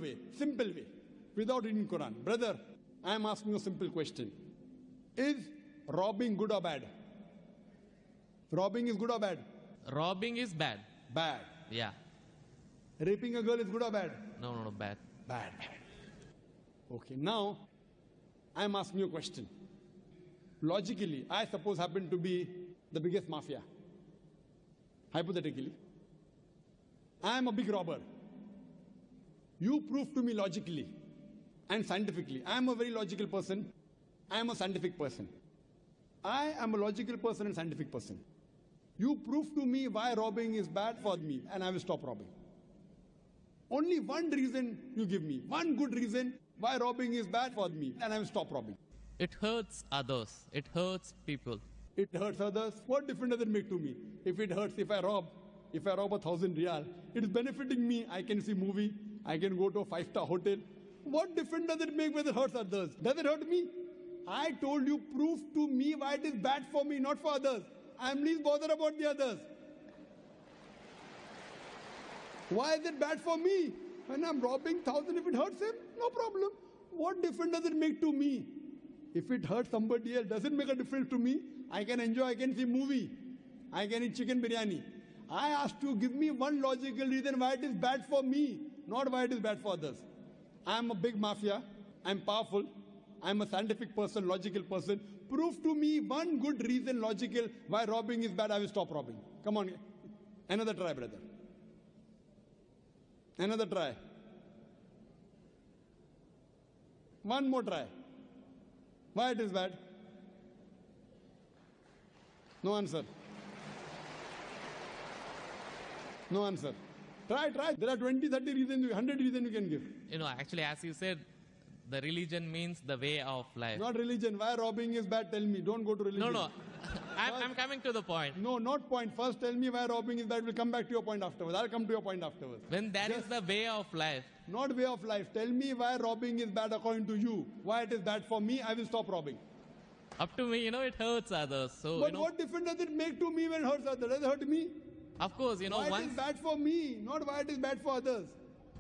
way, simple way, without reading Quran. Brother, I am asking you a simple question. Is robbing good or bad? Robbing is good or bad? Robbing is bad. Bad. Yeah. Raping a girl is good or bad? No, bad. Bad. Okay, now I am asking you a question. Logically, I suppose happen to be the biggest mafia. Hypothetically, I am a big robber. You prove to me logically and scientifically. I am a very logical person. I am a scientific person. I am a logical person and scientific person. You prove to me why robbing is bad for me, and I will stop robbing. Only one reason you give me, one good reason why robbing is bad for me, and I will stop robbing. It hurts others. It hurts people. It hurts others. What difference does it make to me? If it hurts, if I rob 1,000 riyal, it is benefiting me. I can see movie. I can go to a 5-star hotel. What difference does it make whether it hurts others? Does it hurt me? I told you, prove to me why it is bad for me, not for others. I am least bothered about the others. Why is it bad for me? When I'm robbing 1,000, if it hurts him, no problem. What difference does it make to me? If it hurts somebody else, does it make a difference to me? I can enjoy, I can see movie. I can eat chicken biryani. I asked you, give me one logical reason why it is bad for me, not why it is bad for others. I am a big mafia. I am powerful. I am a scientific person, logical person. Prove to me one good reason, logical, why robbing is bad. I will stop robbing. Come on. Another try, brother. Another try. One more try. Why it is bad? No answer. No answer. Try. There are 20, 30 reasons, 100 reasons you can give. Actually, as you said, the religion means the way of life. Not religion. Why robbing is bad? Tell me. Don't go to religion. No. I'm coming to the point. No, not point. First tell me why robbing is bad. We'll come back to your point afterwards. I'll come to your point afterwards. When that is the way of life. Not way of life. Tell me why robbing is bad according to you. Why it is bad for me, I will stop robbing. Up to me, it hurts others. So, but what difference does it make to me when it hurts others? Does it hurt me? Of course, why it is bad for me, not why it is bad for others.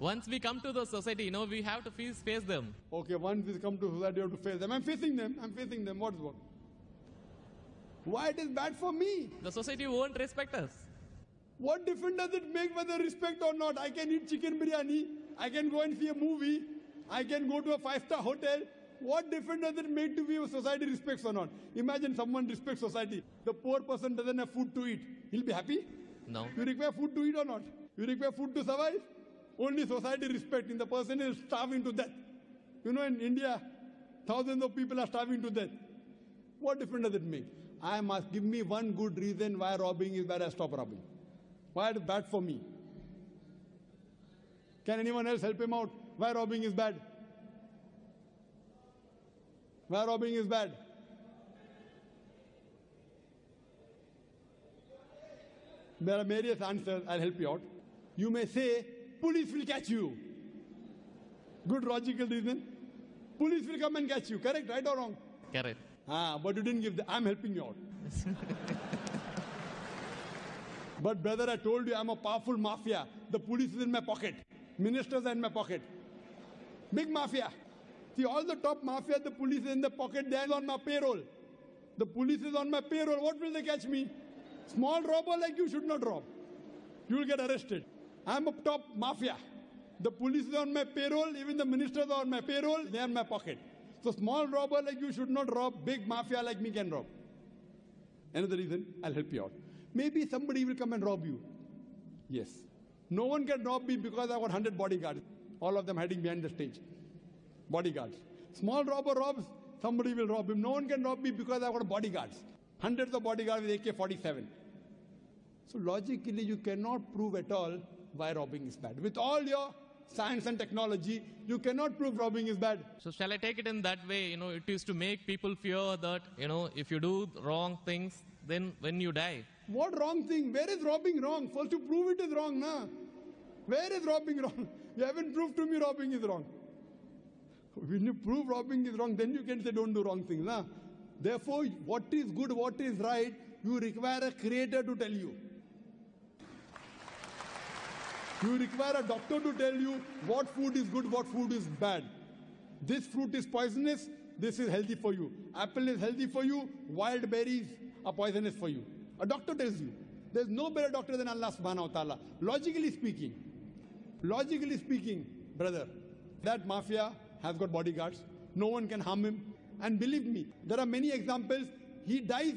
Once we come to the society, we have to face them. Okay, once we come to society, you have to face them. I'm facing them. What is what? Why it is bad for me? The society won't respect us. What difference does it make whether respect or not? I can eat chicken biryani. I can go and see a movie. I can go to a 5-star hotel. What difference does it make to me if society respects or not? Imagine someone respects society. The poor person doesn't have food to eat. He'll be happy? No. You require food to eat or not? You require food to survive? Only society respecting. The person is starving to death. In India, thousands of people are starving to death. What difference does it make? I must give me one good reason why robbing is bad. I stop robbing. Why it is bad for me? Can anyone else help him out? Why robbing is bad? Why robbing is bad? There are various answers. I'll help you out. You may say, police will catch you. Good logical reason. Police will come and catch you. Correct, right or wrong? Correct. But you didn't give I'm helping you out. But brother, I told you I'm a powerful mafia. The police is in my pocket. Ministers are in my pocket. Big mafia. See, all the top mafia, the police is in the pocket. They are on my payroll. The police is on my payroll. What will they catch me? Small robber like you should not rob. You will get arrested. I'm a top mafia. The police is on my payroll. Even the ministers are on my payroll. They are in my pocket. So small robber like you should not rob. Big mafia like me can rob. Another reason, I'll help you out. Maybe somebody will come and rob you. Yes. No one can rob me because I got 100 bodyguards. All of them hiding behind the stage. Bodyguards. Small robber robs, somebody will rob him. No one can rob me because I got bodyguards. Hundreds of bodyguards with AK-47. So logically, you cannot prove at all why robbing is bad. With all your science and technology, you cannot prove robbing is bad. So shall I take it in that way? It is to make people fear that, if you do wrong things, then when you die. What wrong thing? Where is robbing wrong? First you prove it is wrong, na? Where is robbing wrong? You haven't proved to me robbing is wrong. When you prove robbing is wrong, then you can say don't do wrong things, na? Therefore, what is good, what is right, you require a creator to tell you. You require a doctor to tell you what food is good, what food is bad. This fruit is poisonous, this is healthy for you. Apple is healthy for you, wild berries are poisonous for you. A doctor tells you. There's no better doctor than Allah subhanahu wa ta'ala. Logically speaking, brother, that mafia has got bodyguards. No one can harm him. And believe me, there are many examples. He dies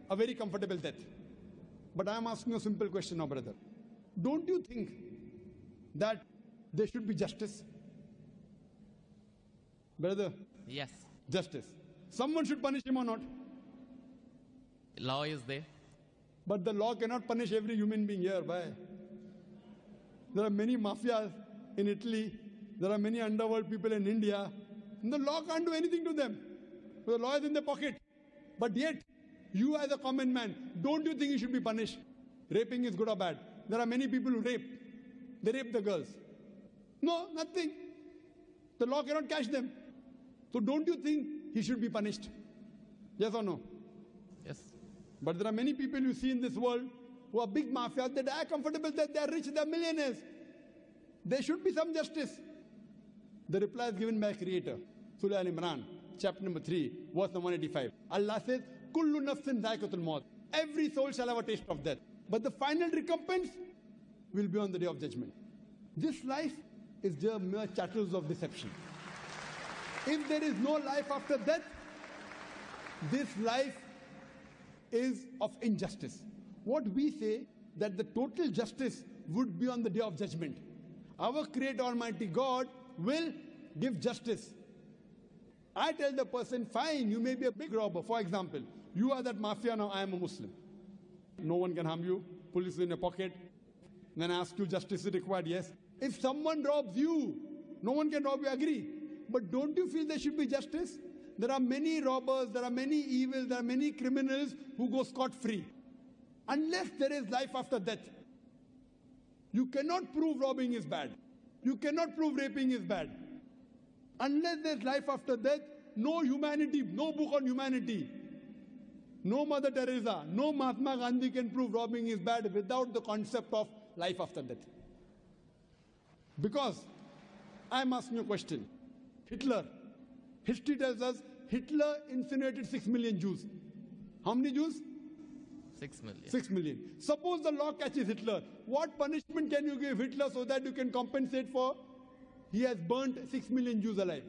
a very comfortable death. But I am asking you a simple question now, brother. Don't you think that there should be justice? Brother, Yes. justice. Someone should punish him or not. Law is there. But the law cannot punish every human being here. Why? There are many mafias in Italy. There are many underworld people in India. And the law can't do anything to them. The law is in their pocket. But yet, you as a common man, don't you think you should be punished? Raping is good or bad? There are many people who rape. They rape the girls. No, nothing. The law cannot catch them. So don't you think he should be punished? Yes or no? Yes. But there are many people you see in this world who are big mafias. They die comfortable, that they are rich, they are millionaires. There should be some justice. The reply is given by Creator. Surah Al-Imran, chapter number 3, verse number 185. Allah says, Kullu nafsin dhaikatul maut. Every soul shall have a taste of death. But the final recompense will be on the day of judgment. This life is just mere chattels of deception. If there is no life after death, this life is of injustice. What we say that the total justice would be on the day of judgment. Our Creator Almighty God will give justice. I tell the person, fine, you may be a big robber. For example, you are that mafia, now I am a Muslim. No one can harm you. Police is in your pocket. Then I ask you, justice is required, yes. If someone robs you, no one can rob you, agree. But don't you feel there should be justice? There are many robbers, there are many evils, there are many criminals who go scot-free. Unless there is life after death. You cannot prove robbing is bad. You cannot prove raping is bad. Unless there is life after death, no humanity, no book on humanity, no Mother Teresa, no Mahatma Gandhi can prove robbing is bad without the concept of life after death. Because I am asking you a question. Hitler, history tells us Hitler incinerated 6 million Jews. How many Jews? 6 million. 6 million. Suppose the law catches Hitler. What punishment can you give Hitler so that you can compensate for? He has burnt 6 million Jews alive.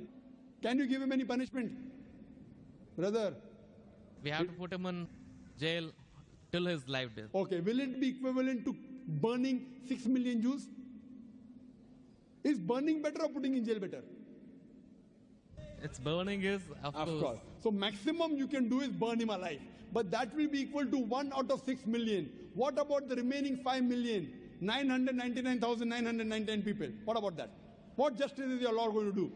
Can you give him any punishment? Brother. We have to put him in jail till his life death. Okay, will it be equivalent to burning 6 million Jews? Is burning better or putting in jail better? It's burning is, of course. So maximum you can do is burn him alive. But that will be equal to 1 out of 6 million. What about the remaining 5 million? 999,999 people. What about that? What justice is your Lord going to do?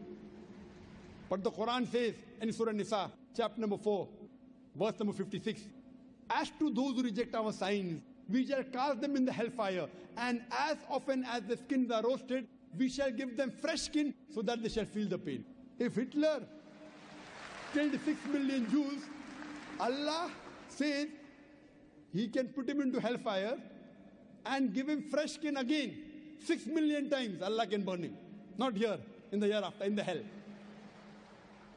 But the Quran says in Surah Nisa, chapter number 4, verse number 56, as to those who reject our signs, we shall cast them in the hellfire. And as often as the skins are roasted, we shall give them fresh skin so that they shall feel the pain. If Hitler killed 6 million Jews, Allah says he can put him into hellfire and give him fresh skin again. 6 million times Allah can burn him. Not here, in the hereafter, in the hell.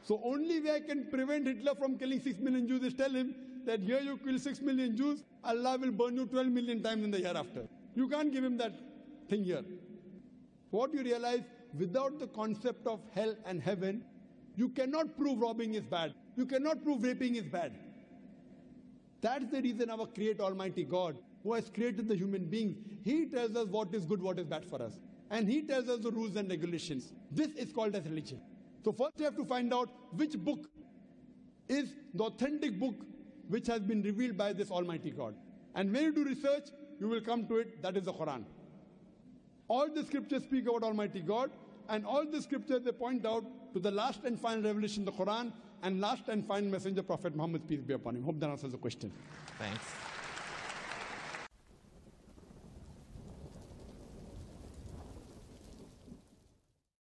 So only way I can prevent Hitler from killing 6 million Jews is tell him that here you kill 6 million Jews, Allah will burn you 12 million times in the hereafter. You can't give him that thing here. What you realize, without the concept of hell and heaven, you cannot prove robbing is bad. You cannot prove raping is bad. That's the reason our Creator Almighty God, who has created the human beings, He tells us what is good, what is bad for us. And He tells us the rules and regulations. This is called as religion. So first you have to find out which book is the authentic book which has been revealed by this Almighty God. And when you do research, you will come to it, that is the Quran. All the scriptures speak about Almighty God, and all the scriptures they point out to the last and final revelation, the Quran, and last and final messenger, Prophet Muhammad, peace be upon him. Hope that answers the question. Thanks.